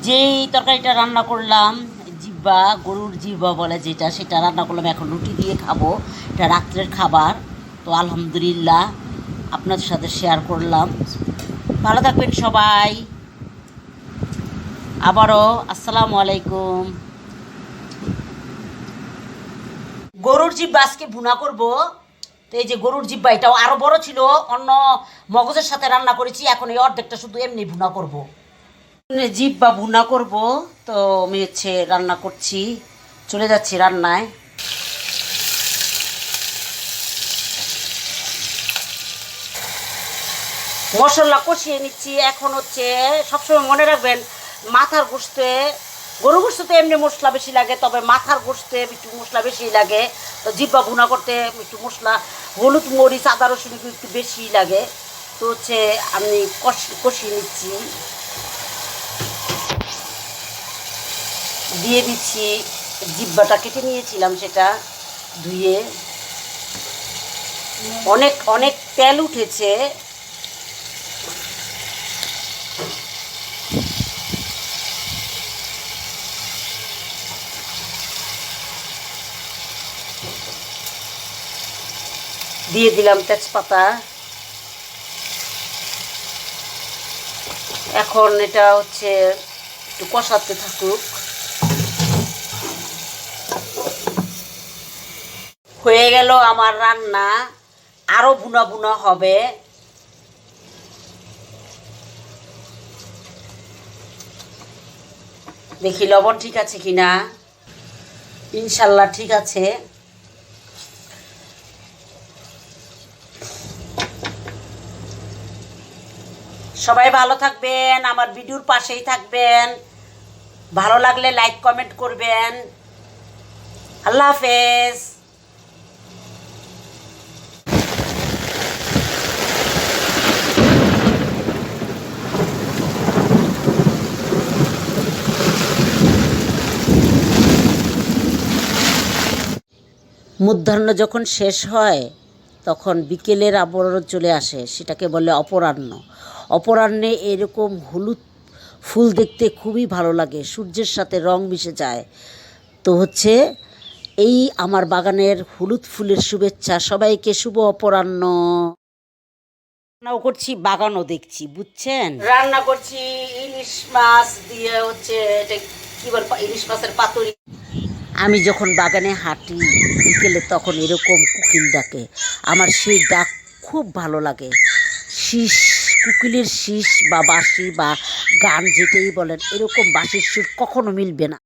যেই তরকারিটা রান্না করলাম, জিব্বা, গরুর জিব্বা বলে যেটা, সেটা রান্না করলাম। এখন রুটি দিয়ে খাবো, এটা রাত্রের খাবার। তো আলহামদুলিল্লাহ আপনাদের সাথে শেয়ার করলাম। ভালো থাকবেন সবাই। আবারও আসসালামু আলাইকুম। গরুর জিব্বা আজকে ভুনা করব। তো এই যে গরুর জিব্বা, এটাও আরও বড় ছিল, অন্য মগজের সাথে রান্না করেছি। এখন এই অর্ধেকটা শুধু এমনি ভুনা করব। জিব্বা ভুনা করব। তো আমি রান্না করছি, চলে যাচ্ছি রান্নায়। মশলা কষিয়ে নিচ্ছি। এখন সবসময় মনে রাখবেন, মাথার গোশতে, গরু গোশতে তো এমনি মশলা বেশি লাগে, তবে মাথার গোশতে একটু মশলা বেশি লাগে। তো জিব্বা ভুনা করতে একটু মশলা, হলুদ মরিচ আদা রসুন একটু বেশি লাগে। তো আমি কষিয়ে নিচ্ছি। দিয়ে দিচ্ছি জিব্বাটা কেটে নিয়েছিলাম, সেটা ধুয়ে। অনেক অনেক তেল উঠেছে। দিয়ে দিলাম তেজপাতা। এখন এটা একটু কষাতে থাকুক। হয়ে গেল আমার রান্না, আরো ভুনা ভুনা হবে। দেখি লবণ ঠিক আছে কিনা। ইনশাল্লাহ ঠিক আছে। সবাই ভালো থাকবেন, আমার ভিডিওর পাশেই থাকবেন। ভালো লাগলে লাইক কমেন্ট করবেন। আল্লাহ হাফেজ। মধ্যাহ্ন যখন শেষ হয়, তখন বিকেলের আবরণ চলে আসে, সেটাকে বলে অপরাহ্ন। অপরাহ্নে এরকম হলুদ ফুল দেখতে খুবই ভালো লাগে, সূর্যের সাথে রং মিশে যায়। তো এই আমার বাগানের হলুদ ফুলের শুভেচ্ছা সবাইকে। শুভ অপরাহ্ন। রান্নাও করছি, বাগানও দেখছি, বুঝছেন। রান্না করছি ইলিশ মাছ দিয়ে, এটা কি বল, ইলিশ মাছের পাতুরি। আমি যখন বাগানে হাঁটি বিকেলে, তখন এরকম কোকিল ডাকে। আমার সেই ডাক খুব ভালো লাগে। কোকিলের শীষ বা বাঁশি বা গান যেটাই বলেন, এরকম বাঁশির সুর কখনো মিলবে না।